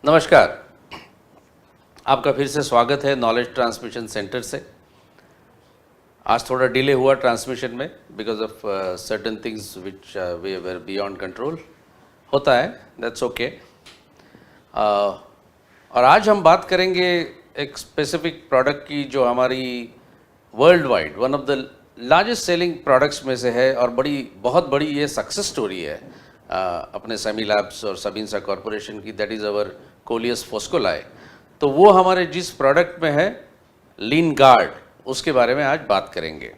नमस्कार, आपका फिर से स्वागत है नॉलेज ट्रांसमिशन सेंटर से। आज थोड़ा डिले हुआ ट्रांसमिशन में because of certain things which we were beyond control. होता है, दैट्स ओके। और आज हम बात करेंगे एक स्पेसिफिक प्रोडक्ट की जो हमारी world wide one of the largest selling products में से है और बहुत बड़ी ये सक्सेस स्टोरी है अपने सेमी लैब्स और सबीनसा कॉरपोरेशन की, दैट इज़ अवर कोलियस फोस्कोलाई। तो वो हमारे जिस प्रोडक्ट में है लीन गार्ड, उसके बारे में आज बात करेंगे।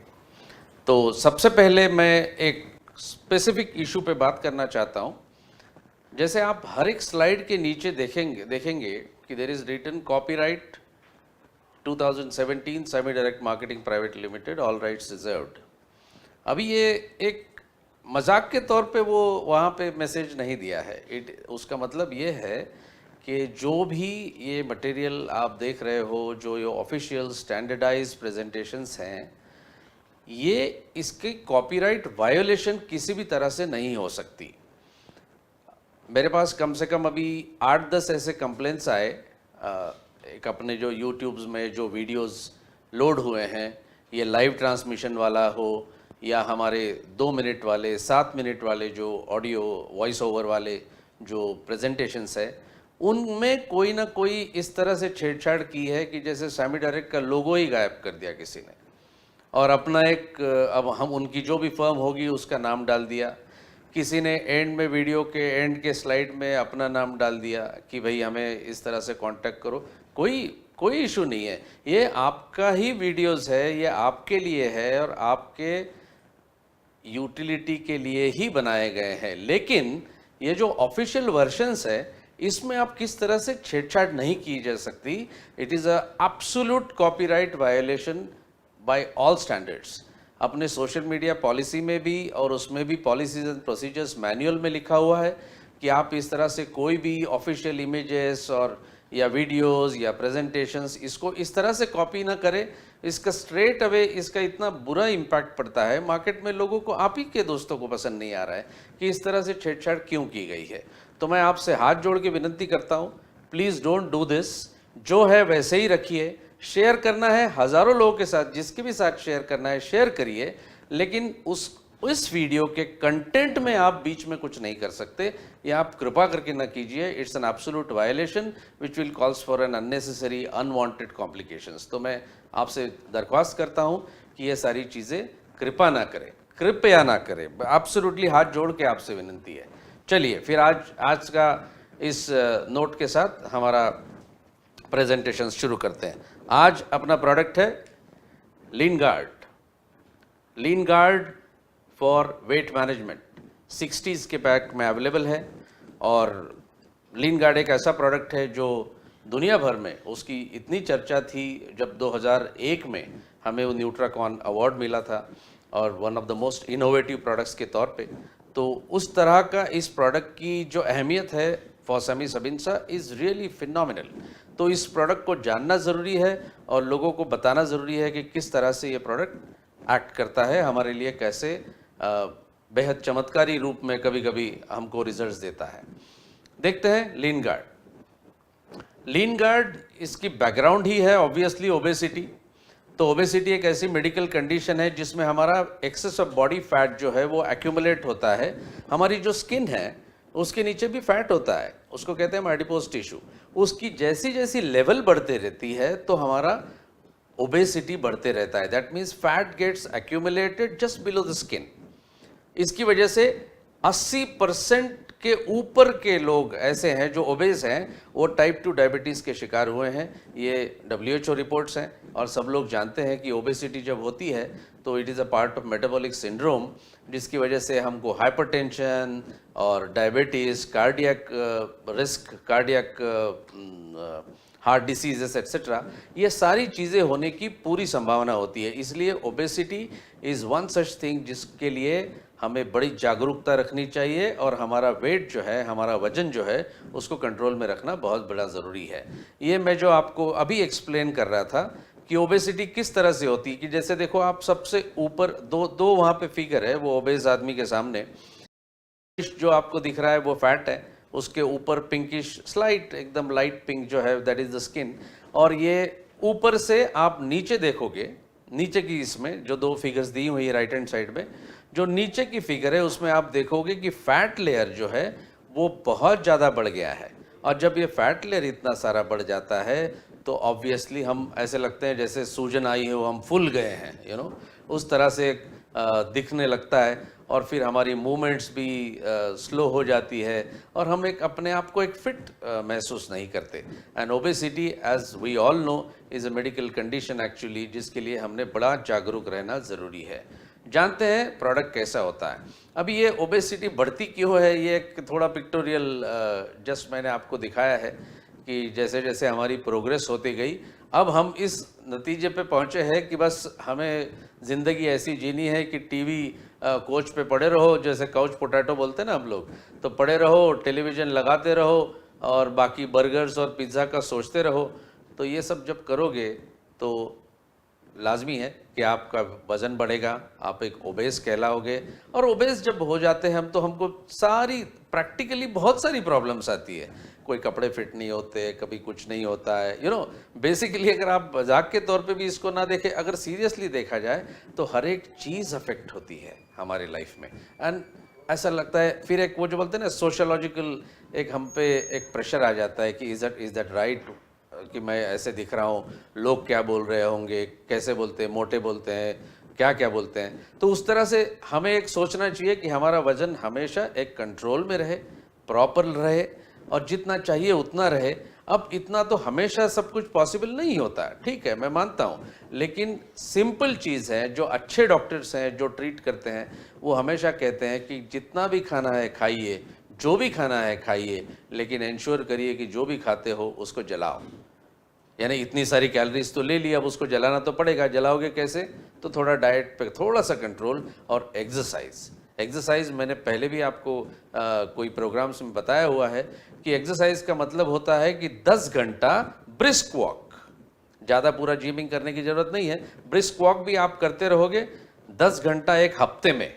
तो सबसे पहले मैं एक स्पेसिफिक इशू पे बात करना चाहता हूँ। जैसे आप हर एक स्लाइड के नीचे देखेंगे कि there is written copyright 2017 semi direct marketing private limited, all rights reserved. अभी ये एक मजाक के तौर पे वो वहाँ पे मैसेज नहीं दिया है। उसका मतलब ये है कि जो भी ये मटेरियल आप देख रहे हो, जो ये ऑफिशियल स्टैंडर्डाइज प्रेजेंटेशंस हैं, ये इसकी कॉपीराइट वायोलेशन किसी भी तरह से नहीं हो सकती। मेरे पास कम से कम अभी 8-10 ऐसे कंप्लेंट्स आए। एक अपने जो यूट्यूब्स में जो वीडियोस लोड हुए हैं, ये लाइव ट्रांसमिशन वाला हो या हमारे 2 मिनट वाले, 7 मिनट वाले जो ऑडियो वॉइस ओवर वाले जो प्रेजेंटेशंस है, उनमें कोई ना कोई इस तरह से छेड़छाड़ की है कि जैसे सेमी डायरेक्ट का लोगो ही गायब कर दिया किसी ने और अपना एक अब हम उनकी जो भी फर्म होगी उसका नाम डाल दिया। किसी ने एंड में, वीडियो के एंड के स्लाइड में अपना नाम डाल दिया कि भाई हमें इस तरह से कांटेक्ट करो। कोई इशू नहीं है, ये आपका ही वीडियोस है, ये आपके लिए है और आपके यूटिलिटी के लिए ही बनाए गए हैं। लेकिन ये जो ऑफिशियल वर्जन्स है, इसमें आप किस तरह से छेड़छाड़ नहीं की जा सकती। It is a absolute copyright violation by all standards. अपने सोशल मीडिया पॉलिसी में भी और उसमें भी पॉलिसीज एंड प्रोसीजर्स मैनुअल में लिखा हुआ है कि आप इस तरह से कोई भी ऑफिशियल इमेजेस और या वीडियोस या प्रेजेंटेशंस इसको इस तरह से कॉपी ना करें। इसका स्ट्रेट अवे इसका इतना बुरा इम्पैक्ट पड़ता है मार्केट में। लोगों को, आप ही के दोस्तों को पसंद नहीं आ रहा है कि इस तरह से छेड़छाड़ क्यों की गई है। तो मैं आपसे हाथ जोड़ के विनती करता हूँ, प्लीज़ डोंट डू दिस। जो है वैसे ही रखिए। शेयर करना है हज़ारों लोगों के साथ, जिसके भी साथ शेयर करना है शेयर करिए, लेकिन उस वीडियो के कंटेंट में आप बीच में कुछ नहीं कर सकते। ये आप कृपा करके ना कीजिए। It's an absolute violation which will calls for an unnecessary unwanted complications. तो मैं आपसे दरख्वास्त करता हूँ कि ये सारी चीज़ें कृपा ना करें, कृपया ना करें। एब्सोल्युटली हाथ जोड़ के आपसे विनती है। चलिए फिर आज का इस नोट के साथ हमारा प्रेजेंटेशन शुरू करते हैं। आज अपना प्रोडक्ट है lean guard for weight management. 60s के पैक में अवेलेबल है और लीन गार्ड एक ऐसा प्रोडक्ट है जो दुनिया भर में उसकी इतनी चर्चा थी। जब 2001 में हमें वो न्यूट्राकॉन अवार्ड मिला था और one of the most innovative products के तौर पे, तो उस तरह का इस प्रोडक्ट की जो अहमियत है for Sami Sabinsa is really phenomenal. तो इस प्रोडक्ट को जानना ज़रूरी है और लोगों को बताना ज़रूरी है कि किस तरह से ये प्रोडक्ट एक्ट करता है हमारे लिए, कैसे बेहद चमत्कारी रूप में कभी कभी हमको रिजल्ट्स देता है। देखते हैं लीन गार्ड इसकी बैकग्राउंड ही है ऑब्वियसली ओबेसिटी। तो ओबेसिटी एक ऐसी मेडिकल कंडीशन है जिसमें हमारा एक्सेस ऑफ बॉडी फैट जो है वो एक्यूमुलेट होता है। हमारी जो स्किन है उसके नीचे भी फैट होता है, उसको कहते हैं एडिपोज टिश्यू। उसकी जैसी जैसी लेवल बढ़ते रहती है तो हमारा ओबेसिटी बढ़ते रहता है। That means fat gets accumulated just below the skin. इसकी वजह से 80% के ऊपर के लोग ऐसे हैं जो ओबेस हैं, वो टाइप 2 डायबिटीज़ के शिकार हुए हैं। ये WHO रिपोर्ट्स हैं और सब लोग जानते हैं कि ओबेसिटी जब होती है तो it is a part of metabolic syndrome, जिसकी वजह से हमको हाइपरटेंशन और diabetes, cardiac risk, cardiac heart diseases etcetera, ये सारी चीज़ें होने की पूरी संभावना होती है। इसलिए obesity is one such thing जिसके लिए हमें बड़ी जागरूकता रखनी चाहिए और हमारा वेट जो है, हमारा वजन जो है, उसको कंट्रोल में रखना बहुत बड़ा ज़रूरी है। ये मैं जो आपको अभी एक्सप्लेन कर रहा था कि ओबेसिटी किस तरह से होती है, कि जैसे देखो आप सबसे ऊपर दो वहाँ पे फिगर है वो ओबेस आदमी के सामने, जो आपको दिख रहा है वो फैट है, उसके ऊपर पिंकिश स्लाइट एकदम लाइट पिंक जो है दैट इज द स्किन, और ये ऊपर से आप नीचे देखोगे, नीचे की इसमें जो दो फिगर्स दी हुई है राइट हैंड साइड में, जो नीचे की फिगर है उसमें आप देखोगे कि फैट लेयर जो है वो बहुत ज़्यादा बढ़ गया है। और जब ये फैट लेयर इतना सारा बढ़ जाता है तो ऑब्वियसली हम ऐसे लगते हैं जैसे सूजन आई हो, हम फूल गए हैं, यू नो, उस तरह से दिखने लगता है। और फिर हमारी मूवमेंट्स भी स्लो हो जाती है और हम एक अपने आप को एक फिट महसूस नहीं करते। And obesity as we all know is a medical condition actually, जिसके लिए हमने बड़ा जागरूक रहना ज़रूरी है। जानते हैं प्रोडक्ट कैसा होता है। अभी ये ओबेसिटी बढ़ती क्यों है, ये एक थोड़ा पिक्टोरियल जस्ट मैंने आपको दिखाया है कि जैसे जैसे हमारी प्रोग्रेस होती गई अब हम इस नतीजे पे पहुँचे हैं कि बस हमें ज़िंदगी ऐसी जीनी है कि टीवी कोच पे पड़े रहो, जैसे काउच पोटैटो बोलते हैं ना हम लोग, तो पड़े रहो, टेलीविज़न लगाते रहो और बाकी बर्गर्स और पिज़्ज़ा का सोचते रहो। तो ये सब जब करोगे तो लाजमी है कि आपका वज़न बढ़ेगा, आप एक ओबेस कहलाओगे। और ओबेस जब हो जाते हैं हम तो हमको सारी प्रैक्टिकली बहुत सारी प्रॉब्लम्स आती है। कोई कपड़े फिट नहीं होते, कभी कुछ नहीं होता है, यू नो। बेसिकली अगर आप मजाक के तौर पे भी इसको ना देखें, अगर सीरियसली देखा जाए तो हर एक चीज़ अफेक्ट होती है हमारी लाइफ में। एंड ऐसा लगता है फिर एक वो जो बोलते हैं ना सोशोलॉजिकल, एक हम पे एक प्रेशर आ जाता है कि इज़ दैट राइट कि मैं ऐसे दिख रहा हूँ, लोग क्या बोल रहे होंगे, कैसे बोलते हैं, मोटे बोलते हैं, क्या क्या बोलते हैं। तो उस तरह से हमें एक सोचना चाहिए कि हमारा वज़न हमेशा एक कंट्रोल में रहे, प्रॉपर रहे और जितना चाहिए उतना रहे। अब इतना तो हमेशा सब कुछ पॉसिबल नहीं होता, ठीक है, मैं मानता हूँ, लेकिन सिंपल चीज़ है। जो अच्छे डॉक्टर्स हैं जो ट्रीट करते हैं वो हमेशा कहते हैं कि जितना भी खाना है खाइए, जो भी खाना है खाइए, लेकिन इंश्योर करिए कि जो भी खाते हो उसको जलाओ। यानी इतनी सारी कैलोरीज तो ले ली, अब उसको जलाना तो पड़ेगा। जलाओगे कैसे? तो थोड़ा डाइट पे थोड़ा सा कंट्रोल और एक्सरसाइज मैंने पहले भी आपको कोई प्रोग्राम्स में बताया हुआ है कि एक्सरसाइज का मतलब होता है कि 10 घंटा ब्रिस्क वॉक, ज़्यादा पूरा जिमिंग करने की ज़रूरत नहीं है। ब्रिस्क वॉक भी आप करते रहोगे 10 घंटा एक हफ्ते में,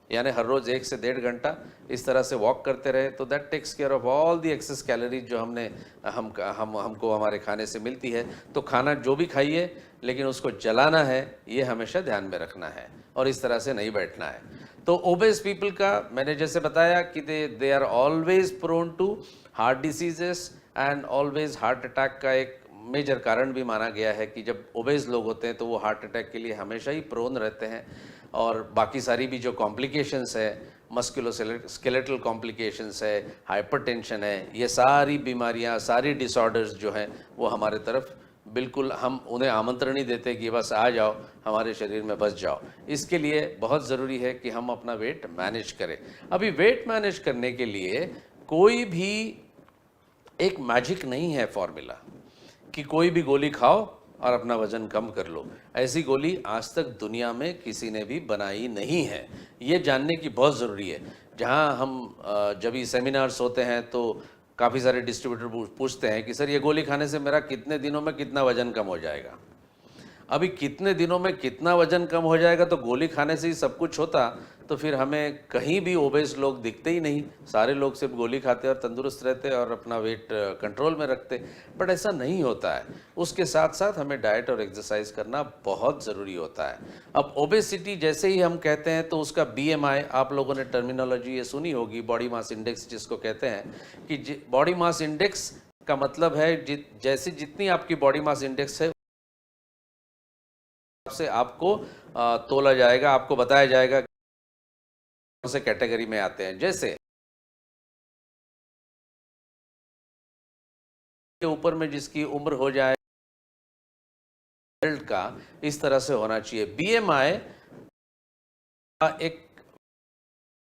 यानी हर रोज़ 1 से 1.5 घंटा इस तरह से वॉक करते रहे तो that takes care of all the excess calories जो हमको हमारे खाने से मिलती है। तो खाना जो भी खाइए, लेकिन उसको जलाना है, ये हमेशा ध्यान में रखना है और इस तरह से नहीं बैठना है। तो ओबेस पीपल का मैंने जैसे बताया कि they are always prone to heart diseases and always heart attack का एक मेजर कारण भी माना गया है कि जब ओबेस लोग होते हैं तो वो हार्ट अटैक के लिए हमेशा ही प्रोन रहते हैं। और बाकी सारी भी जो कॉम्प्लिकेशंस है, मस्कुलोस्केलेटल कॉम्प्लिकेशंस है, हाइपरटेंशन है, ये सारी बीमारियां, सारी डिसऑर्डर्स जो हैं वो हमारे तरफ बिल्कुल, हम उन्हें आमंत्रण नहीं देते कि बस आ जाओ हमारे शरीर में बस जाओ। इसके लिए बहुत ज़रूरी है कि हम अपना वेट मैनेज करें। अभी वेट मैनेज करने के लिए कोई भी एक मैजिक नहीं है फॉर्मूला कि कोई भी गोली खाओ और अपना वजन कम कर लो। ऐसी गोली आज तक दुनिया में किसी ने भी बनाई नहीं है, ये जानने की बहुत ज़रूरी है। जहाँ हम जब भी सेमिनार्स होते हैं तो काफ़ी सारे डिस्ट्रीब्यूटर पूछते हैं कि सर ये गोली खाने से मेरा कितने दिनों में कितना वजन कम हो जाएगा। अभी कितने दिनों में कितना वजन कम हो जाएगा, तो गोली खाने से ही सब कुछ होता तो फिर हमें कहीं भी ओबेस लोग दिखते ही नहीं। सारे लोग सिर्फ गोली खाते और तंदुरुस्त रहते और अपना वेट कंट्रोल में रखते, बट ऐसा नहीं होता है। उसके साथ साथ हमें डाइट और एक्सरसाइज करना बहुत ज़रूरी होता है। अब ओबेसिटी जैसे ही हम कहते हैं तो उसका BMI, आप लोगों ने टर्मिनोलॉजी ये सुनी होगी, बॉडी मास इंडेक्स जिसको कहते हैं, कि बॉडी मास इंडेक्स का मतलब है जैसे जितनी आपकी बॉडी मास इंडेक्स है से आपको तोला जाएगा, आपको बताया जाएगा कौन से कैटेगरी में आते हैं। जैसे के ऊपर में जिसकी उम्र हो जाए एडल्ट का, इस तरह से होना चाहिए। BMI का एक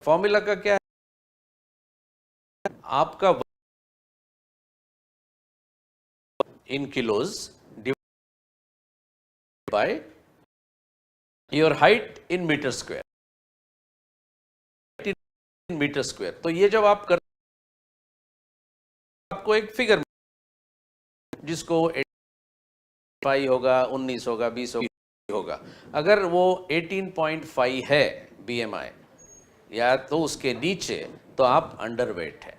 फॉर्मूला का क्या है, आपका in kilos divide by your height in metre square, metre square. तो ये जब आप कर, आपको एक फिगर जिसको 85 होगा, 19 होगा, 20 होगा। अगर वो 18.5 है BMI या तो उसके नीचे, तो आप अंडरवेट है।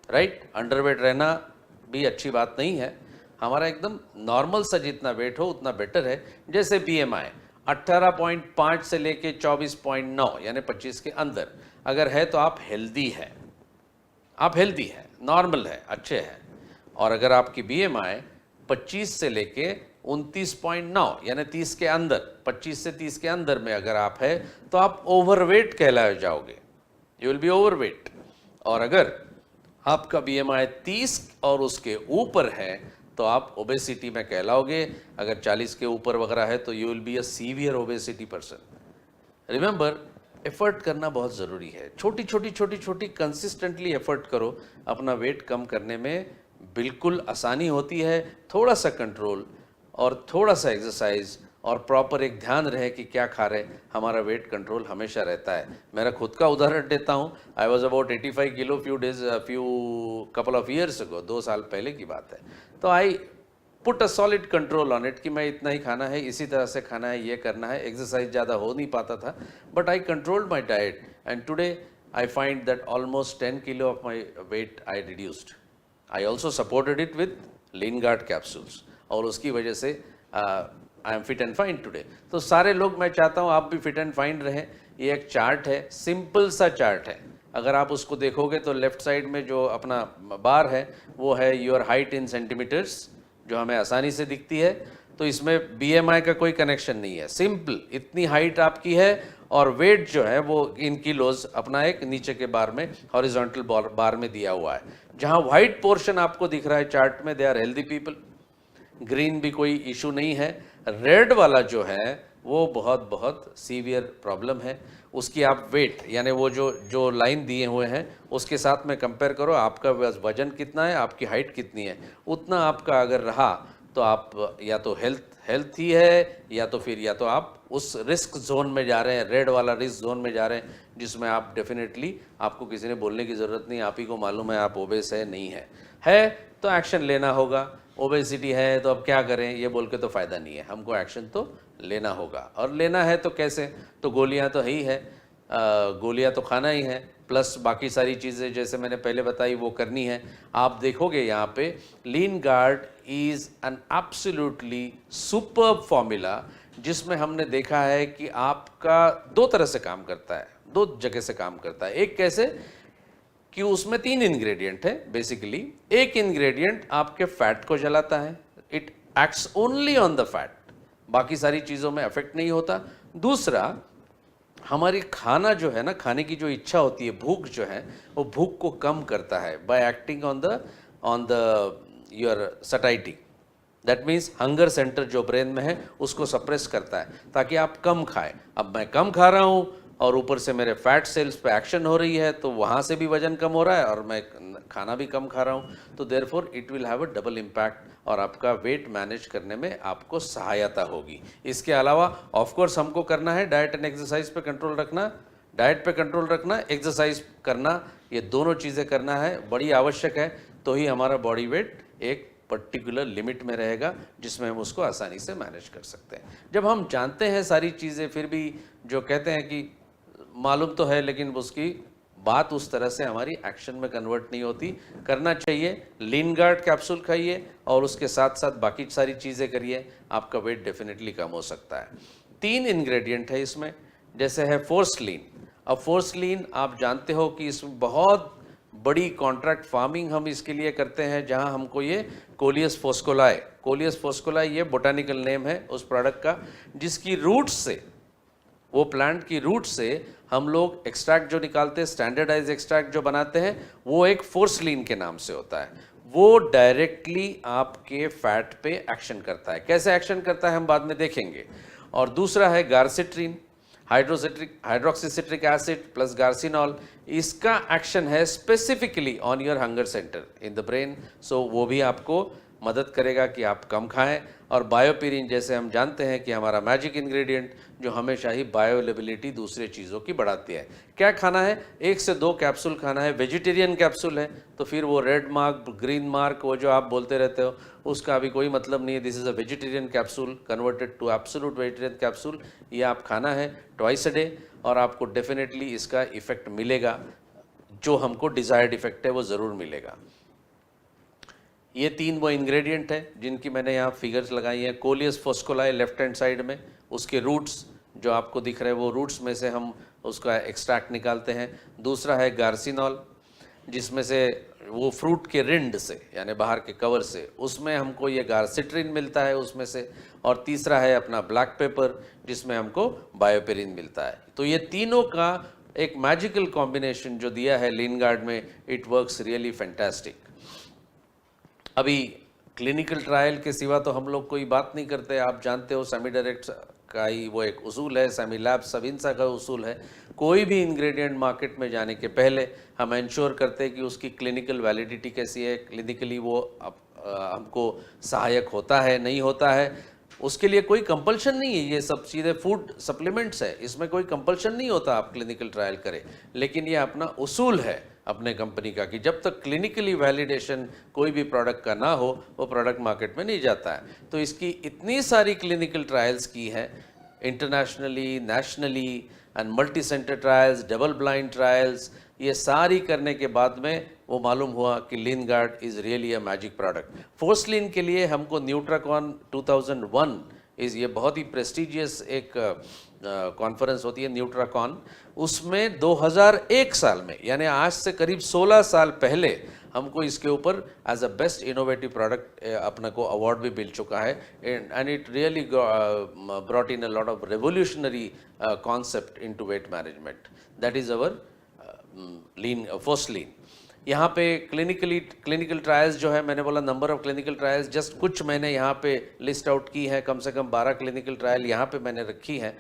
राइट। अंडरवेट रहना भी अच्छी बात नहीं है, हमारा एकदम नॉर्मल सा जितना वेट हो उतना बेटर है। जैसे BMI 18.5 से लेके 24.9 यानी 25 के अंदर अगर है तो आप हेल्दी है, आप हेल्दी हैं, नॉर्मल है, अच्छे हैं। और अगर आपकी BMI 25 से लेके 29.9 यानी 30 के अंदर, 25 से 30 के अंदर में अगर आप है तो आप ओवरवेट कहलाए जाओगे, यू विल बी ओवरवेट। और अगर आपका BMI 30 और उसके ऊपर है तो आप ओबेसिटी में कहलाओगे। अगर 40 के ऊपर वगैरह है तो you will be a severe obesity person. Remember, effort करना बहुत ज़रूरी है, छोटी कंसिस्टेंटली एफर्ट करो, अपना वेट कम करने में बिल्कुल आसानी होती है। थोड़ा सा कंट्रोल और थोड़ा सा एक्सरसाइज और प्रॉपर एक ध्यान रहे कि क्या खा रहे, हमारा वेट कंट्रोल हमेशा रहता है। मेरा खुद का उदाहरण देता हूँ, I was about 85 kilo few couple of years ago, 2 साल पहले की बात है। तो I put a solid control on it कि मैं इतना ही खाना है, इसी तरह से खाना है, ये करना है। एक्सरसाइज ज़्यादा हो नहीं पाता था, but I controlled my diet and today I find that almost 10 kilo of my weight I reduced. I also supported it with Lean Guard capsules और उसकी वजह से I am fit and fine today. तो सारे लोग, मैं चाहता हूँ आप भी फिट एंड फाइन रहें। ये एक चार्ट है, सिंपल सा चार्ट है, अगर आप उसको देखोगे तो लेफ्ट साइड में जो अपना बार है वो है योर हाइट इन सेंटीमीटर्स, जो हमें आसानी से दिखती है। तो इसमें BMI का कोई कनेक्शन नहीं है, सिंपल इतनी हाइट आपकी है और वेट जो है वो इन किलोज अपना एक नीचे के बार में हॉरिजॉन्टल बार में दिया हुआ है। जहाँ व्हाइट पोर्शन आपको दिख रहा है चार्ट में, they are healthy people, green भी कोई इशू नहीं है। रेड वाला जो है वो बहुत बहुत सीवियर प्रॉब्लम है। उसकी आप वेट यानी वो जो लाइन दिए हुए हैं उसके साथ में कंपेयर करो, आपका वजन कितना है, आपकी हाइट कितनी है, उतना आपका अगर रहा तो आप या तो हेल्थ ही है या तो फिर या तो आप उस रिस्क जोन में जा रहे हैं, रेड वाला रिस्क जोन में जा रहे हैं, जिसमें आप डेफिनेटली, आपको किसी ने बोलने की ज़रूरत नहीं, आप ही को मालूम है आप ओबेस है नहीं है तो एक्शन लेना होगा। ओबेसिटी है तो अब क्या करें ये बोल के तो फ़ायदा नहीं है, हमको एक्शन तो लेना होगा। और लेना है तो कैसे, तो गोलियां तो है ही है, गोलियां तो खाना ही है, प्लस बाकी सारी चीज़ें जैसे मैंने पहले बताई वो करनी है। आप देखोगे यहाँ पे lean guard is an absolutely superb formula, जिसमें हमने देखा है कि आपका 2 तरह से काम करता है, 2 जगह से काम करता है। एक कैसे कि उसमें 3 इंग्रेडिएंट है बेसिकली। एक इंग्रेडिएंट आपके फैट को जलाता है, it acts only on the fat, बाकी सारी चीज़ों में अफेक्ट नहीं होता। दूसरा, हमारी खाना जो है ना, खाने की जो इच्छा होती है, भूख जो है, वो भूख को कम करता है bye acting on the your satiety. That means hunger centre जो ब्रेन में है उसको सप्रेस करता है ताकि आप कम खाएं। अब मैं कम खा रहा हूँ और ऊपर से मेरे फैट सेल्स पे एक्शन हो रही है, तो वहाँ से भी वजन कम हो रहा है और मैं खाना भी कम खा रहा हूँ, तो therefore it will have a double impact और आपका वेट मैनेज करने में आपको सहायता होगी। इसके अलावा ऑफ कोर्स हमको करना है डाइट एंड एक्सरसाइज पे कंट्रोल रखना, डाइट पे कंट्रोल रखना, एक्सरसाइज करना, ये दोनों चीज़ें करना है, बड़ी आवश्यक है। तो ही हमारा बॉडी वेट एक पर्टिकुलर लिमिट में रहेगा जिसमें हम उसको आसानी से मैनेज कर सकते हैं। जब हम जानते हैं सारी चीज़ें, फिर भी जो कहते हैं कि मालूम तो है लेकिन उसकी बात उस तरह से हमारी एक्शन में कन्वर्ट नहीं होती। करना चाहिए, लीन गार्ड कैप्सूल खाइए और उसके साथ साथ बाकी सारी चीज़ें करिए, आपका वेट डेफिनेटली कम हो सकता है। 3 इंग्रेडिएंट है इसमें, जैसे है फोर्सलीन। अब फोर्सलीन आप जानते हो कि इसमें बहुत बड़ी कॉन्ट्रैक्ट फार्मिंग हम इसके लिए करते हैं, जहां हमको ये कोलियस फोस्कोलाई ये बोटानिकल नेम है उस प्रोडक्ट का, जिसकी रूट से, वो प्लांट की रूट से हम लोग एक्सट्रैक्ट जो निकालते हैं, स्टैंडर्डाइज एक्सट्रैक्ट जो बनाते हैं, वो एक फोर्सलीन के नाम से होता है। वो डायरेक्टली आपके फैट पे एक्शन करता है। कैसे एक्शन करता है हम बाद में देखेंगे। और दूसरा है Garcitrin, hydroxycitric acid plus garcinol, इसका एक्शन है specifically on your hunger centre in the brain, so वो भी आपको मदद करेगा कि आप कम खाएं। और बायोपिरिन, जैसे हम जानते हैं कि हमारा मैजिक इंग्रेडिएंट जो हमेशा ही बायोअवेलेबिलिटी दूसरे चीज़ों की बढ़ाती है। क्या खाना है, 1 से 2 कैप्सूल खाना है। वेजिटेरियन कैप्सूल है तो फिर वो रेड मार्क, ग्रीन मार्क, वो जो आप बोलते रहते हो, उसका अभी कोई मतलब नहीं है। This is a vegetarian capsule converted to absolute vegetarian capsule. ये आप खाना है ट्वाइस अ डे और आपको डेफिनेटली इसका इफेक्ट मिलेगा। जो हमको डिज़ायर्ड इफेक्ट है वो ज़रूर मिलेगा। ये 3 वो इंग्रेडिएंट है जिनकी मैंने यहाँ फिगर्स लगाई हैं। कोलियस फोस्कोलाई लेफ्ट हैंड साइड में, उसके रूट्स जो आपको दिख रहे हैं वो रूट्स में से हम उसका एक्सट्रैक्ट निकालते हैं। दूसरा है गार्सिनॉल, जिसमें से वो फ्रूट के रिंड से यानी बाहर के कवर से उसमें हमको ये गार्सिट्रिन मिलता है उसमें से। और तीसरा है अपना ब्लैक पेपर, जिसमें हमको बायोपेरिन मिलता है। तो ये तीनों का एक मैजिकल कॉम्बिनेशन जो दिया है लीनगार्ड में, इट वर्क्स रियली फैंटास्टिक। अभी क्लिनिकल ट्रायल के सिवा तो हम लोग कोई बात नहीं करते। आप जानते हो सेमी डायरेक्ट का ही वो एक उसूल है, सेमी लैब सविंसा का उसूल है। कोई भी इंग्रेडिएंट मार्केट में जाने के पहले हम इंश्योर करते हैं कि उसकी क्लिनिकल वैलिडिटी कैसी है, क्लिनिकली वो हमको सहायक होता है नहीं होता है। उसके लिए कोई कंपल्शन नहीं है, ये सब चीज़ें फूड सप्लीमेंट्स है, इसमें कोई कंपल्शन नहीं होता आप क्लिनिकल ट्रायल करें। लेकिन ये अपना उसूल है अपने कंपनी का कि जब तक क्लिनिकली वैलिडेशन कोई भी प्रोडक्ट का ना हो वो प्रोडक्ट मार्केट में नहीं जाता है। तो इसकी इतनी सारी क्लिनिकल ट्रायल्स की है, internationally, nationally and multi centre trials, double blind trials, ये सारी करने के बाद में वो मालूम हुआ कि Leanguard is really a magic product. Forslean के लिए हमको न्यूट्राकॉन 2001 इज़, ये बहुत ही प्रेस्टिजियस एक कॉन्फ्रेंस होती है न्यूट्राकॉन, उसमें 2001 साल में यानी आज से करीब 16 साल पहले हमको इसके ऊपर as a best innovative product अपने को अवार्ड भी मिल चुका है। And it really brought in a lot of revolutionary concept into weight management. That is our lean Forslean. यहाँ पे क्लिनिकल ट्रायल्स जो है, मैंने बोला number of clinical trials, just कुछ मैंने यहाँ पे लिस्ट आउट की है, कम से कम 12 क्लिनिकल ट्रायल यहाँ पे मैंने रखी है।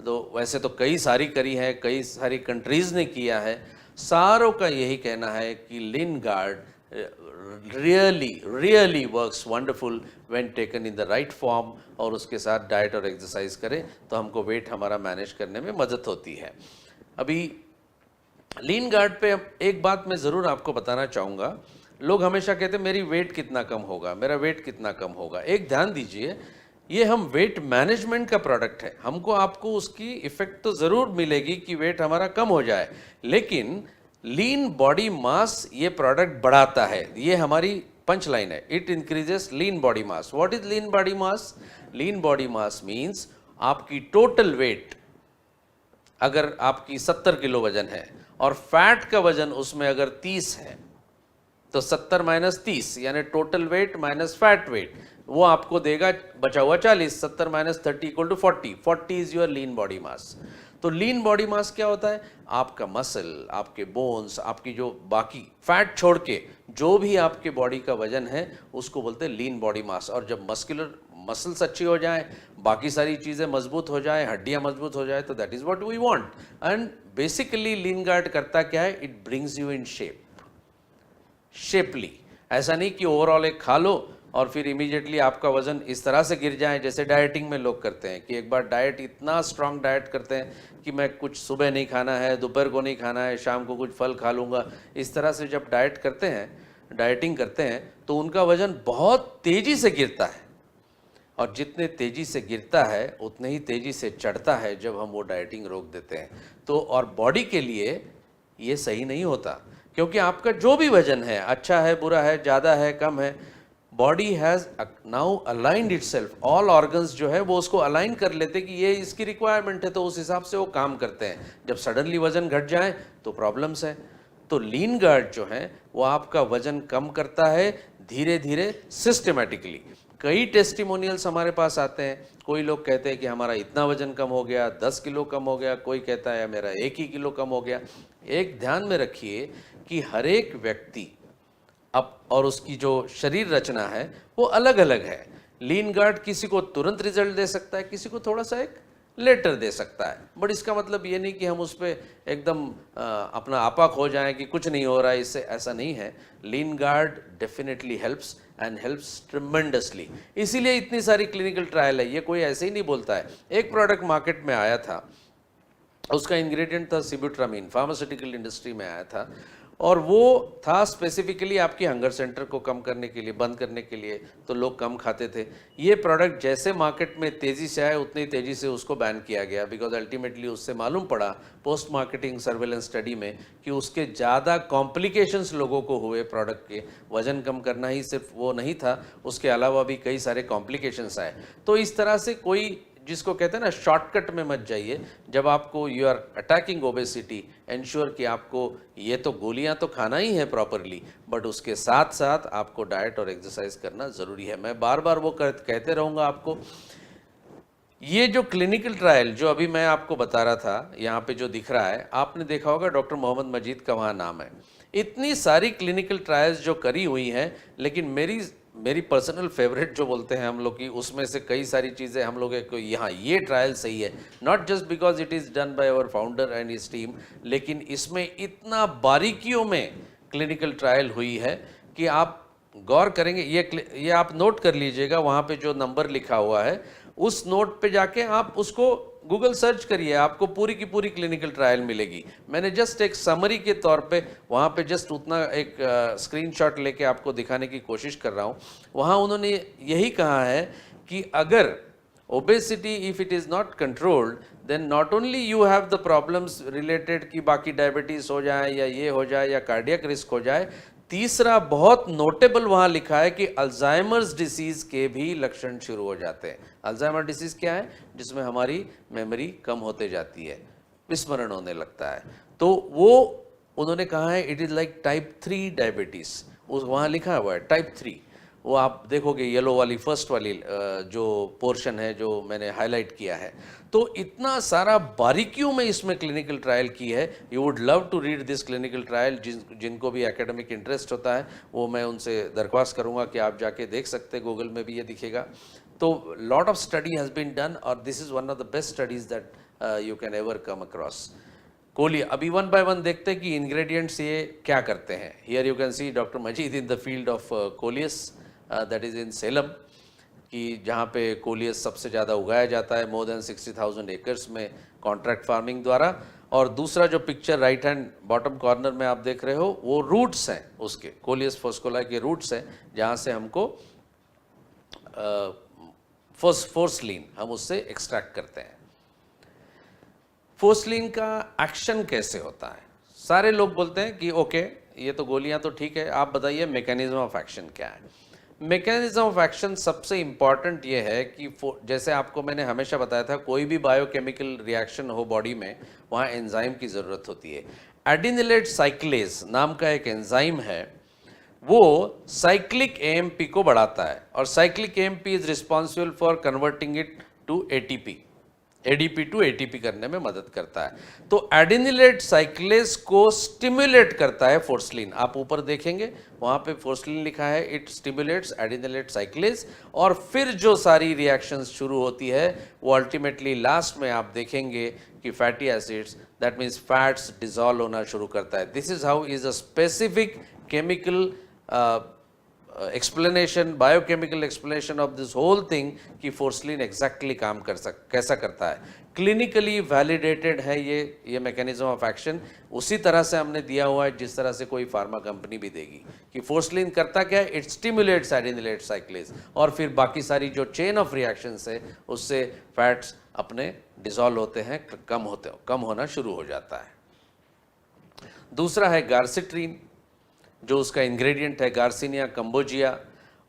तो वैसे तो कई सारी करी है, कई सारी कंट्रीज़ ने किया है। सारों का यही कहना है कि Leanguard really works wonderful when taken in the right form, और उसके साथ डाइट और एक्सरसाइज करें तो हमको वेट हमारा मैनेज करने में मदद होती है। अभी लीनगार्ड पे एक बात मैं ज़रूर आपको बताना चाहूँगा। लोग हमेशा कहते हैं मेरी वेट कितना कम होगा, मेरा वेट कितना कम होगा। एक ध्यान दीजिए, ये हम वेट मैनेजमेंट का प्रोडक्ट है, हमको आपको उसकी इफेक्ट तो ज़रूर मिलेगी कि वेट हमारा कम हो जाए, लेकिन लीन बॉडी मास ये प्रोडक्ट बढ़ाता है। ये हमारी पंच लाइन है, it increases lean body mass. What is lean body mass? Lean body mass means आपकी टोटल वेट, अगर आपकी 70 किलो वजन है और फैट का वजन उसमें अगर 30 है, तो 70 माइनस 30 यानी total weight minus fat weight, वो आपको देगा बचा हुआ 40। 70 minus 30 equal to 40। 40 is your lean body mass. तो लीन बॉडी मास क्या होता है? आपका मसल, आपके बोन्स, आपकी जो बाकी फैट छोड़ के जो भी आपके बॉडी का वजन है उसको बोलते हैं लीन बॉडी मास। और जब मसल्स अच्छी हो जाए, बाकी सारी चीज़ें मजबूत हो जाए, हड्डियां मजबूत हो जाए, तो that is what we want. And basically Leanguard करता क्या है? It brings you in shapely. ऐसा नहीं कि ओवरऑल एक खा लो और फिर इमीडिएटली आपका वजन इस तरह से गिर जाए जैसे डाइटिंग में लोग करते हैं कि एक बार डाइट, इतना स्ट्रांग डाइट करते हैं कि मैं कुछ सुबह नहीं खाना है, दोपहर को नहीं खाना है, शाम को कुछ फल खा लूँगा। इस तरह से जब डाइटिंग करते हैं तो उनका वजन बहुत तेज़ी से गिरता है, और जितने तेज़ी से गिरता है उतने ही तेज़ी से चढ़ता है जब हम वो डाइटिंग रोक देते हैं। तो और बॉडी के लिए ये सही नहीं होता, क्योंकि आपका जो भी वजन है, अच्छा है, बुरा है, ज़्यादा है, कम है, body has now aligned itself. All organs जो है वो उसको अलाइन कर लेते कि ये इसकी रिक्वायरमेंट है, तो उस हिसाब से वो काम करते हैं। जब सडनली वजन घट जाए तो प्रॉब्लम्स है। तो लीनगार्ड जो है वो आपका वजन कम करता है धीरे धीरे, सिस्टमेटिकली। कई टेस्टिमोनियल्स हमारे पास आते हैं, कोई लोग कहते हैं कि हमारा इतना वजन कम हो गया, 10 किलो कम हो गया, कोई कहता है मेरा 1 ही किलो कम हो गया। एक ध्यान में रखिए कि हर एक व्यक्ति अब और उसकी जो शरीर रचना है वो अलग अलग है। लीनगार्ड किसी को तुरंत रिजल्ट दे सकता है, किसी को थोड़ा सा एक लेटर दे सकता है, बट इसका मतलब ये नहीं कि हम उस पर एकदम अपना आपा खो जाएं कि कुछ नहीं हो रहा है इससे, ऐसा नहीं है। Leanguard definitely helps and helps tremendously, इसीलिए इतनी सारी क्लिनिकल ट्रायल है। ये कोई ऐसे ही नहीं बोलता है। एक प्रोडक्ट मार्केट में आया था, उसका इंग्रेडिएंट था सिबुट्रामीन, फार्मास्यूटिकल इंडस्ट्री में आया था। और वो था स्पेसिफिकली आपकी हंगर सेंटर को कम करने के लिए, बंद करने के लिए, तो लोग कम खाते थे। ये प्रोडक्ट जैसे मार्केट में तेज़ी से आए उतनी तेज़ी से उसको बैन किया गया, बिकॉज अल्टीमेटली उससे मालूम पड़ा पोस्ट मार्केटिंग सर्वेलेंस स्टडी में कि उसके ज़्यादा कॉम्प्लिकेशंस लोगों को हुए प्रोडक्ट के। वजन कम करना ही सिर्फ वो नहीं था, उसके अलावा भी कई सारे कॉम्प्लिकेशंस आए। तो इस तरह से कोई, जिसको कहते हैं ना, शॉर्टकट में मत जाइए। जब आपको you are attacking obesity, ensure कि आपको ये तो गोलियां तो खाना ही है प्रॉपरली, बट उसके साथ साथ आपको डाइट और एक्सरसाइज करना ज़रूरी है। मैं बार बार वो कहते रहूँगा आपको। ये जो क्लिनिकल ट्रायल जो अभी मैं आपको बता रहा था, यहाँ पे जो दिख रहा है, आपने देखा होगा डॉक्टर मोहम्मद मजीद का वहाँ नाम है। इतनी सारी क्लिनिकल ट्रायल्स जो करी हुई हैं, लेकिन मेरी पर्सनल फेवरेट जो बोलते हैं हम लोग की, उसमें से कई सारी चीज़ें हम लोग को यहाँ ये ट्रायल सही है, not just because it is done by our founder and his team, लेकिन इसमें इतना बारीकियों में क्लिनिकल ट्रायल हुई है कि आप गौर करेंगे। ये आप नोट कर लीजिएगा, वहाँ पे जो नंबर लिखा हुआ है उस नोट पे जाके आप उसको गूगल सर्च करिए, आपको पूरी की पूरी क्लिनिकल ट्रायल मिलेगी। मैंने जस्ट एक समरी के तौर पे वहाँ पे जस्ट उतना एक स्क्रीनशॉट लेके आपको दिखाने की कोशिश कर रहा हूँ। वहाँ उन्होंने यही कहा है कि अगर obesity if it is not controlled, then not only you have the problems related कि बाकी डायबिटीज़ हो जाए या ये हो जाए या कार्डियक रिस्क हो जाए, तीसरा बहुत नोटेबल वहाँ लिखा है कि अल्जाइमर्स डिसीज़ के भी लक्षण शुरू हो जाते हैं। अल्जाइमर डिसीज़ क्या है? जिसमें हमारी मेमोरी कम होते जाती है, विस्मरण होने लगता है। तो वो उन्होंने कहा है it is like type 3 diabetes, उस वहाँ लिखा हुआ है टाइप 3। वो आप देखोगे येलो वाली फर्स्ट वाली जो पोर्शन है जो मैंने हाईलाइट किया है। तो इतना सारा बारीकियों में इसमें क्लिनिकल ट्रायल की है। You would love to read this clinical trial. जिनको भी एकेडमिक इंटरेस्ट होता है वो मैं उनसे दरख्वास्त करूंगा कि आप जाके देख सकते हैं, गूगल में भी ये दिखेगा। तो lot of study has been done और this is one of the best studies that you can ever come across. कोलिया, अभी वन बाय वन देखते हैं कि इंग्रेडिएंट्स ये क्या करते हैं। Here you can see doctor Majeed in the field of coleus, that is in Salem, कि जहाँ पे कोलियस सबसे ज़्यादा उगाया जाता है, मोर देन 60,000 एकर्स में कॉन्ट्रैक्ट फार्मिंग द्वारा। और दूसरा जो picture right hand bottom corner में आप देख रहे हो, वो रूट्स हैं उसके, कोलियस फोस्कोला के रूट्स हैं, जहाँ से हमको फोर्सलीन हम उससे एक्सट्रैक्ट करते हैं। फोर्सलीन का एक्शन कैसे होता है? सारे लोग बोलते हैं कि ओके ये तो गोलियां तो ठीक है, आप बताइए मैकेनिज्म ऑफ एक्शन क्या है। मैकेनिज्म ऑफ एक्शन सबसे इम्पॉर्टेंट ये है कि जैसे आपको मैंने हमेशा बताया था, कोई भी बायोकेमिकल रिएक्शन हो बॉडी में, वहाँ एंजाइम की ज़रूरत होती है। एडिनिलेट साइक्लेज नाम का एक एंजाइम है, वो साइक्लिक एएमपी को बढ़ाता है और cyclic AMP is responsible for converting it to ATP, ADP to ATP करने में मदद करता है। तो एडिनिलेट साइक्लेज को स्टिमुलेट करता है फोर्सलिन। आप ऊपर देखेंगे वहाँ पे फोर्सलिन लिखा है, इट स्टिमुलेट्स एडिनिलेट साइक्लेज। और फिर जो सारी रिएक्शंस शुरू होती है वो अल्टीमेटली लास्ट में आप देखेंगे कि fatty acids, that means fats dissolve होना शुरू करता है। This is how is a specific chemical explanation, biochemical explanation of this whole thing कि फोर्सलिन एग्जैक्टली काम कैसा करता है। क्लिनिकली वैलिडेटेड है ये मैकेनिज्म ऑफ एक्शन, उसी तरह से हमने दिया हुआ है जिस तरह से कोई फार्मा कंपनी भी देगी कि फोर्सलिन करता क्या है, इट स्टिमुलेट्स एडिनिलेट साइक्लेज और फिर बाकी सारी जो चेन ऑफ रिएक्शंस है उससे फैट्स अपने डिसॉल्व होते हैं, कम होना शुरू हो जाता है। दूसरा है गार्सिट्रीन, जो उसका इंग्रेडिएंट है गार्सिनिया कंबोजिया,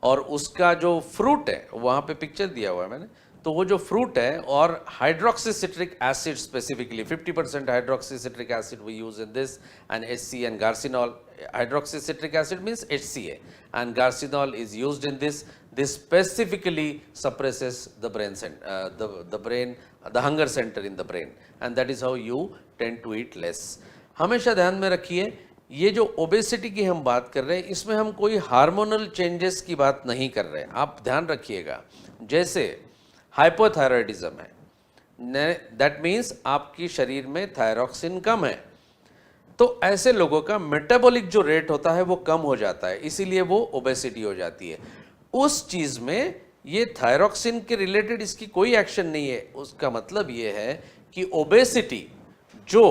और उसका जो फ्रूट है वहाँ पे पिक्चर दिया हुआ है मैंने, तो वो जो फ्रूट है और hydroxycitric acid specifically 50% hydroxycitric acid we use in this and HCA and garcinol. Hydroxycitric acid means HCA and garcinol is used in this. This specifically suppresses the brain the hunger center in the brain, and that is how you tend to eat less. हमेशा ध्यान में रखिए, ये जो obesity की हम बात कर रहे हैं इसमें हम कोई हार्मोनल चेंजेस की बात नहीं कर रहे हैं, आप ध्यान रखिएगा। जैसे हाइपोथायरॉयडिज्म है, दैट मीन्स आपकी शरीर में थायरॉक्सिन कम है, तो ऐसे लोगों का मेटाबॉलिक जो रेट होता है वो कम हो जाता है, इसीलिए वो ओबेसिटी हो जाती है। उस चीज़ में ये थायरॉक्सिन के रिलेटेड इसकी कोई एक्शन नहीं है। उसका मतलब ये है कि ओबेसिटी जो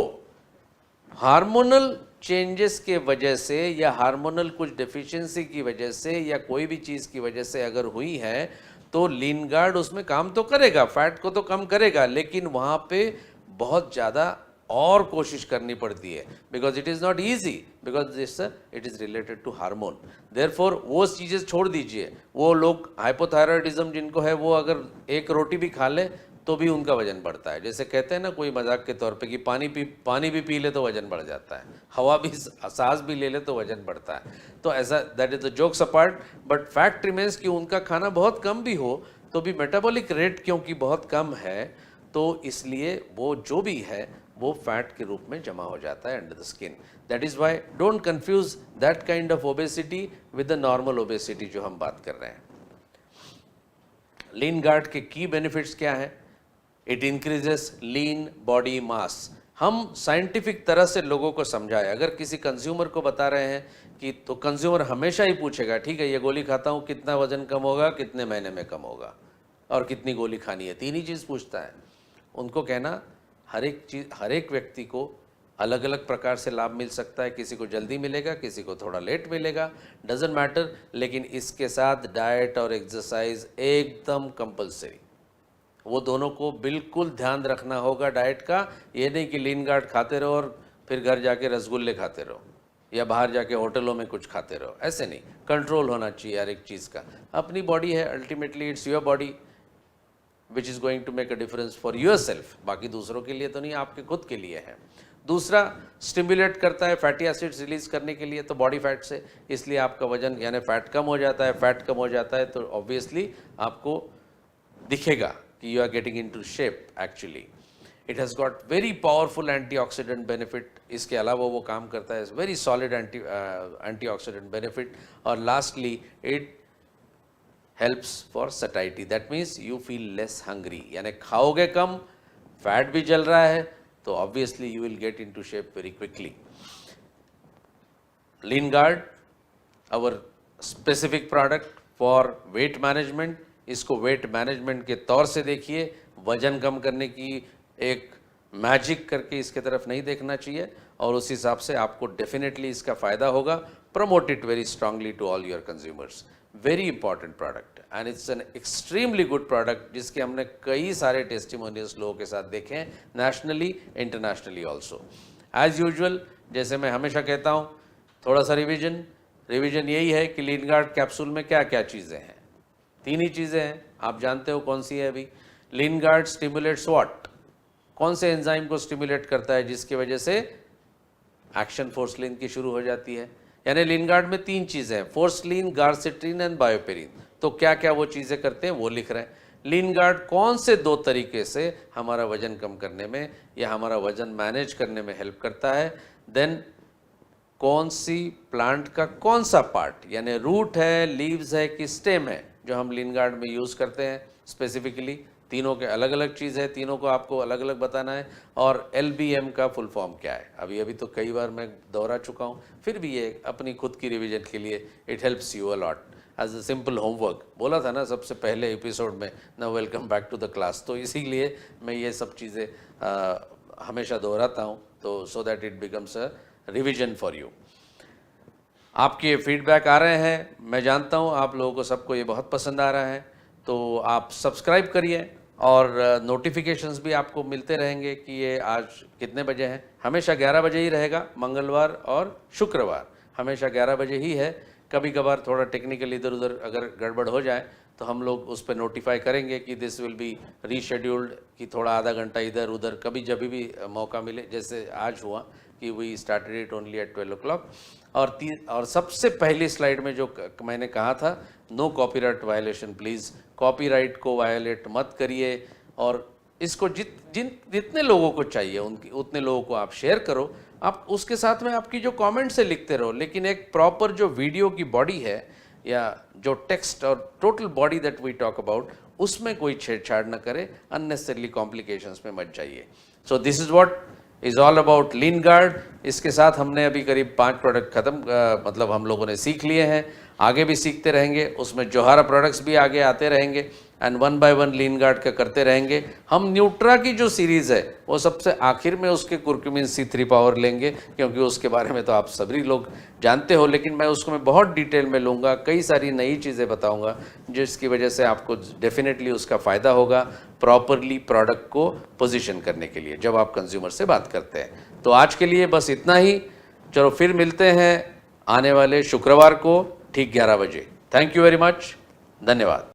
हार्मोनल चेंजेस के वजह से या हार्मोनल कुछ डेफिशिएंसी की वजह से या कोई भी चीज़ की वजह से अगर हुई है तो लीन गार्ड उसमें काम तो करेगा, फैट को तो कम करेगा, लेकिन वहाँ पे बहुत ज़्यादा और कोशिश करनी पड़ती है, because it is not easy, because this it is related to hormone. Therefore वो चीज़ें छोड़ दीजिए। वो लोग हाइपोथायराइडिज्म जिनको है वो अगर एक रोटी भी खा ले तो भी उनका वजन बढ़ता है। जैसे कहते हैं ना कोई मजाक के तौर पे कि पानी भी पी ले तो वजन बढ़ जाता है, हवा भी सांस भी ले ले तो वजन बढ़ता है। तो ऐसा, that is the jokes apart, but fact remains कि उनका खाना बहुत कम भी हो तो भी मेटाबॉलिक रेट क्योंकि बहुत कम है तो इसलिए वो जो भी है वो फैट के रूप में जमा हो जाता है under the skin. That is why don't confuse that kind of obesity with the normal obesity जो हम बात कर रहे हैं। लीन गार्ड के की बेनिफिट्स क्या है? इट इंक्रीजेस लीन बॉडी मास। हम साइंटिफिक तरह से लोगों को समझाए, अगर किसी कंज्यूमर को बता रहे हैं कि, तो कंज्यूमर हमेशा ही पूछेगा ठीक है ये गोली खाता हूँ कितना वजन कम होगा, कितने महीने में कम होगा और कितनी गोली खानी है, तीन ही चीज़ पूछता है। उनको कहना हर एक चीज़, हर एक व्यक्ति को अलग अलग प्रकार से लाभ मिल सकता है, किसी को जल्दी मिलेगा, किसी को थोड़ा लेट मिलेगा, डजेंट मैटर, लेकिन इसके साथ डाइट और एक्सरसाइज एकदम कंपलसरी। वो दोनों को बिल्कुल ध्यान रखना होगा डाइट का। ये नहीं कि लीन गार्ड खाते रहो और फिर घर जाके रसगुल्ले खाते रहो या बाहर जाके होटलों में कुछ खाते रहो, ऐसे नहीं। कंट्रोल होना चाहिए हर एक चीज़ का। अपनी बॉडी है, ultimately it's your body which is going to make a difference for yourself. बाकी दूसरों के लिए तो नहीं, आपके खुद के लिए है। दूसरा, स्टिमुलेट करता है फैटी एसिड्स रिलीज करने के लिए, तो बॉडी फैट से, इसलिए आपका वजन यानी फैट कम हो जाता है। फैट कम हो जाता है तो ऑब्वियसली आपको दिखेगा कि you are getting into shape actually. It has got very powerful antioxidant benefit. इसके अलावा वो काम करता है वेरी सॉलिड एंटीऑक्सीडेंट बेनिफिट। और lastly it helps for satiety, that means you feel less hungry, यानी खाओगे कम, फैट भी जल रहा है तो obviously you will get into shape very quickly. Lean Guard our specific product for weight management. इसको वेट मैनेजमेंट के तौर से देखिए, वजन कम करने की एक मैजिक करके इसके तरफ नहीं देखना चाहिए, और उस हिसाब से आपको डेफिनेटली इसका फ़ायदा होगा। Promote it very strongly to all your consumers. Very important product and it's an extremely good product, जिसके हमने कई सारे टेस्टिमोनियल्स लोगों के साथ देखे हैं, nationally internationally also. As usual, जैसे मैं हमेशा कहता हूँ, थोड़ा सा रिविजन यही है कि लीन गार्ड कैप्सूल में क्या क्या चीज़ें हैं। तीन ही चीज़ें हैं, आप जानते हो कौन सी है अभी। लीन गार्ड स्टिमुलेट्स व्हाट, कौन से एंजाइम को स्टिमुलेट करता है जिसकी वजह से एक्शन फोर्सलिन की शुरू हो जाती है। यानी लीन गार्ड में तीन चीज़ें हैं, फोर्सलिन, गार्सेट्रिन एंड बायोपेरिन। तो क्या क्या वो चीज़ें करते हैं वो लिख रहे हैं। लीन गार्ड कौन से दो तरीके से हमारा वजन कम करने में या हमारा वजन मैनेज करने में हेल्प करता है। देन कौन सी प्लांट का कौन सा पार्ट, यानी रूट है, लीव्स है कि स्टेम है, जो हम लीन गार्ड में यूज़ करते हैं स्पेसिफिकली। तीनों के अलग अलग चीज़ है, तीनों को आपको अलग अलग बताना है। और LBM का फुल फॉर्म क्या है, अभी तो कई बार मैं दोहरा चुका हूँ, फिर भी ये अपनी खुद की रिवीजन के लिए it helps you a lot as a simple homework. बोला था ना सबसे पहले एपिसोड में, ना welcome back to the class, तो इसीलिए मैं ये सब चीज़ें हमेशा दोहराता हूँ, तो so that it becomes a revision for you. आपके फीडबैक आ रहे हैं, मैं जानता हूँ आप लोगों को सबको ये बहुत पसंद आ रहा है, तो आप सब्सक्राइब करिए और नोटिफिकेशंस भी आपको मिलते रहेंगे कि ये आज कितने बजे हैं। हमेशा 11 बजे ही रहेगा, मंगलवार और शुक्रवार हमेशा 11 बजे ही है। कभी कभार थोड़ा टेक्निकल इधर उधर अगर गड़बड़ हो जाए तो हम लोग उस पर नोटिफाई करेंगे कि दिस विल बी रीशेड्यूल्ड, कि थोड़ा आधा घंटा इधर उधर कभी जब भी मौका मिले, जैसे आज हुआ कि we started it only at 12 o'clock। और सबसे पहली स्लाइड में जो मैंने कहा था, no copyright violation please, copyright को वायलेट मत करिए, और इसको जितने लोगों को चाहिए उतने लोगों को आप शेयर करो। आप उसके साथ में आपकी जो कमेंट से लिखते रहो, लेकिन एक प्रॉपर जो वीडियो की बॉडी है या जो टेक्स्ट और total body that we talk about, उसमें कोई छेड़छाड़ न करे, अननेसेसरली कॉम्प्लिकेशंस में मत जाइए। So this is what is all about lean guard. इसके साथ हमने अभी करीब 5 प्रोडक्ट ख़त्म मतलब हम लोगों ने सीख लिए हैं, आगे भी सीखते रहेंगे। उसमें जोहारा प्रोडक्ट्स भी आगे आते रहेंगे, and one by one lean guard का करते रहेंगे। हम न्यूट्रा की जो सीरीज़ है वो सबसे आखिर में उसके कुर्क्यूमिन C3 पावर लेंगे, क्योंकि उसके बारे में तो आप सभी लोग जानते हो, लेकिन मैं उसको मैं बहुत डिटेल में लूँगा, कई सारी नई चीज़ें बताऊँगा जिसकी वजह से आपको डेफिनेटली उसका फ़ायदा होगा प्रॉपरली प्रोडक्ट को पोजीशन करने के लिए जब आप कंज्यूमर से बात करते हैं। तो आज के लिए बस इतना ही। चलो फिर मिलते हैं आने वाले शुक्रवार को ठीक 11 बजे। थैंक यू वेरी मच, धन्यवाद।